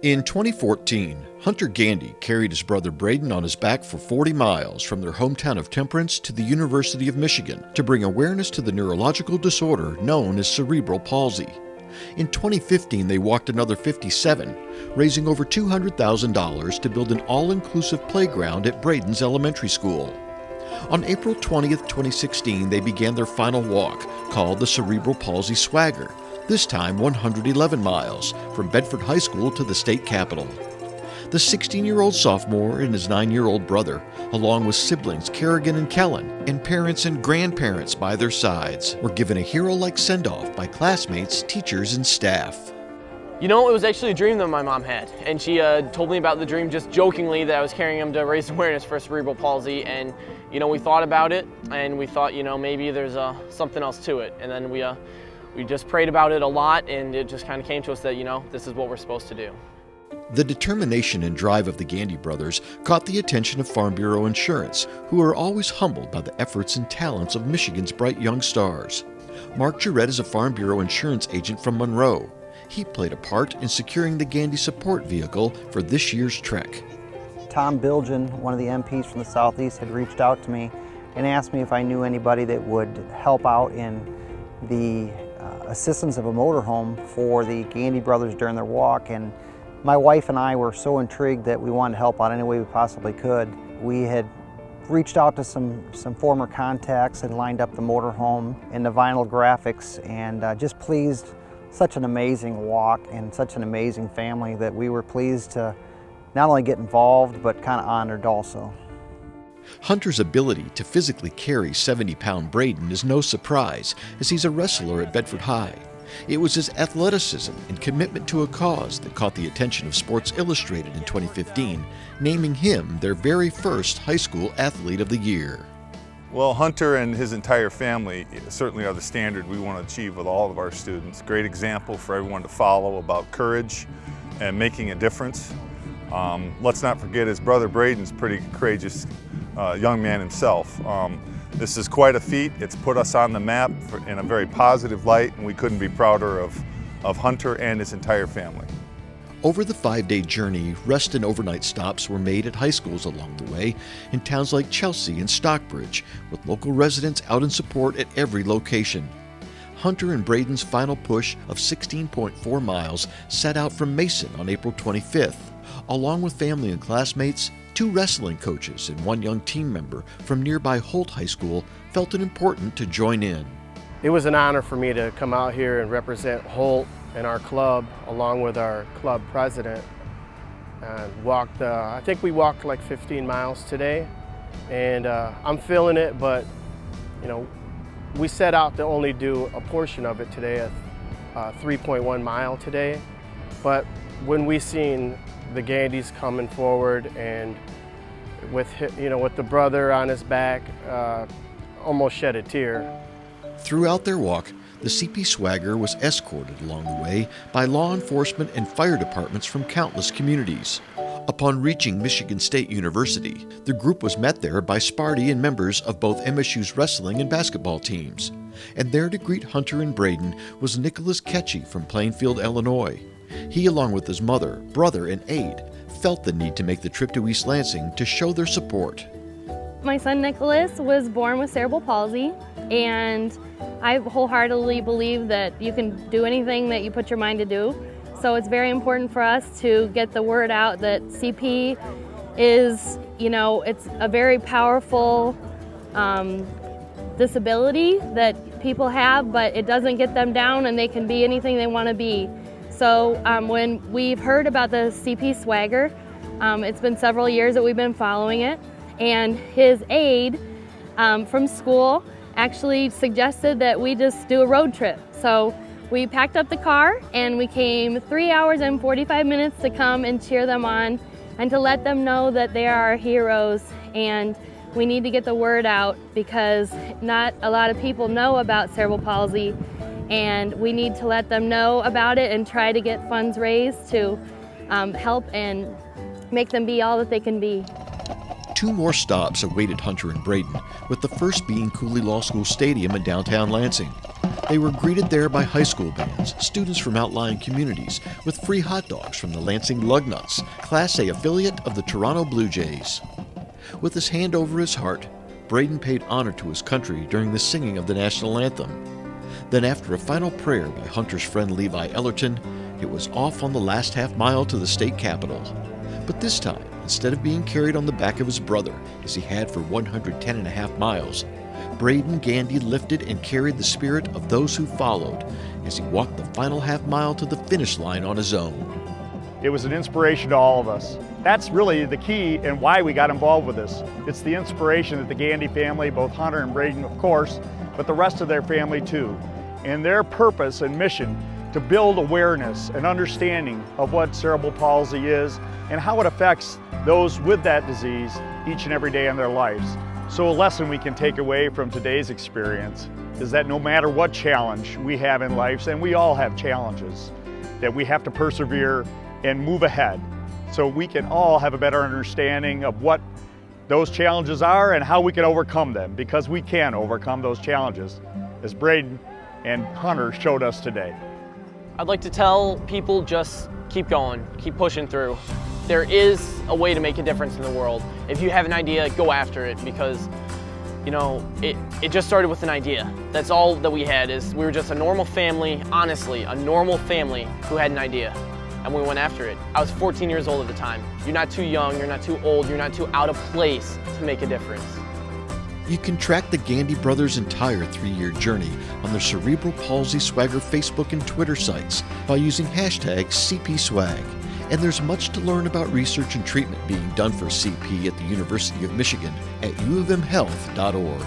In 2014, Hunter Gandee carried his brother Braden on his back for 40 miles from their hometown of Temperance to the University of Michigan to bring awareness to the neurological disorder known as cerebral palsy. In 2015, they walked another 57, raising over $200,000 to build an all-inclusive playground at Braden's elementary school. On April 20th, 2016, they began their final walk, called the Cerebral Palsy Swagger, this time 111 miles, from Bedford High School to the state capitol. The 16-year-old sophomore and his 9-year-old brother, along with siblings Kerrigan and Kellen, and parents and grandparents by their sides, were given a hero-like send-off by classmates, teachers, and staff. You know, it was actually a dream that my mom had, and she told me about the dream just jokingly that I was carrying him to raise awareness for cerebral palsy, and you know, we thought about it, and we thought, you know, maybe there's something else to it, and then we just prayed about it a lot, and it just kind of came to us that, you know, this is what we're supposed to do. The determination and drive of the Gandee brothers caught the attention of Farm Bureau Insurance, who are always humbled by the efforts and talents of Michigan's bright young stars. Mark Jarrett is a Farm Bureau Insurance agent from Monroe. He played a part in securing the Gandee support vehicle for this year's trek. Tom Bilgen, one of the MPs from the Southeast, had reached out to me and asked me if I knew anybody that would help out in the assistance of a motorhome for the Gandee brothers during their walk. And my wife and I were so intrigued that we wanted to help out any way we possibly could. We had reached out to some former contacts and lined up the motorhome and the vinyl graphics, and just pleased. Such an amazing walk and such an amazing family that we were pleased to not only get involved, but kind of honored also. Hunter's ability to physically carry 70-pound Braden is no surprise, as he's a wrestler at Bedford High. It was his athleticism and commitment to a cause that caught the attention of Sports Illustrated in 2015, naming him their very first high school athlete of the year. Well, Hunter and his entire family certainly are the standard we want to achieve with all of our students. Great example for everyone to follow about courage and making a difference. Let's not forget his brother Braden's pretty courageous young man himself. This is quite a feat. It's put us on the map in a very positive light, and we couldn't be prouder of Hunter and his entire family. Over the 5-day journey, rest and overnight stops were made at high schools along the way in towns like Chelsea and Stockbridge, with local residents out in support at every location. Hunter and Braden's final push of 16.4 miles set out from Mason on April 25th. Along with family and classmates, 2 wrestling coaches and 1 young team member from nearby Holt High School felt it important to join in. It was an honor for me to come out here and represent Holt and our club, along with our club president, and walked, I think we walked like 15 miles today, and I'm feeling it, but you know, we set out to only do a portion of it today, a 3.1 mile today, but when we seen the Gandees coming forward and with the brother on his back, almost shed a tear. Throughout their walk, the CP Swagger was escorted along the way by law enforcement and fire departments from countless communities. Upon reaching Michigan State University, the group was met there by Sparty and members of both MSU's wrestling and basketball teams. And there to greet Hunter and Braden was Nicholas CECCHI from Plainfield, Illinois. He, along with his mother, brother, and aide, felt the need to make the trip to East Lansing to show their support. My son Nicholas was born with cerebral palsy, and I wholeheartedly believe that you can do anything that you put your mind to do. So it's very important for us to get the word out that CP is, it's a very powerful disability that people have, but it doesn't get them down, and they can be anything they want to be. So when we've heard about the CP Swagger, it's been several years that we've been following it, and his aide from school actually suggested that we just do a road trip. So we packed up the car and we came 3 hours and 45 minutes to come and cheer them on and to let them know that they are our heroes, and we need to get the word out because not a lot of people know about cerebral palsy, and we need to let them know about it and try to get funds raised to help and make them be all that they can be. 2 more stops awaited Hunter and Braden, with the first being Cooley Law School Stadium in downtown Lansing. They were greeted there by high school bands, students from outlying communities, with free hot dogs from the Lansing Lugnuts, Class A affiliate of the Toronto Blue Jays. With his hand over his heart, Braden paid honor to his country during the singing of the national anthem. Then after a final prayer by Hunter's friend Levi Ellerton, it was off on the last half mile to the state capitol. But this time, instead of being carried on the back of his brother, as he had for 110.5 miles, Braden Gandee lifted and carried the spirit of those who followed as he walked the final half mile to the finish line on his own. It was an inspiration to all of us. That's really the key and why we got involved with this. It's the inspiration that the Gandee family, both Hunter and Braden of course, but the rest of their family too, and their purpose and mission to build awareness and understanding of what cerebral palsy is and how it affects those with that disease each and every day in their lives. So a lesson we can take away from today's experience is that no matter what challenge we have in life, and we all have challenges, that we have to persevere and move ahead so we can all have a better understanding of what those challenges are and how we can overcome them, because we can overcome those challenges, as Braden and Hunter showed us today. I'd like to tell people just keep going, keep pushing through. There is a way to make a difference in the world. If you have an idea, go after it, because you know, it just started with an idea. That's all that we had, is we were just a normal family, honestly, a normal family who had an idea, and we went after it. I was 14 years old at the time. You're not too young, you're not too old, you're not too out of place to make a difference. You can track the Gandee brothers' entire 3-year journey on their Cerebral Palsy Swagger Facebook and Twitter sites by using hashtag CPSwag. And there's much to learn about research and treatment being done for CP at the University of Michigan at uofmhealth.org.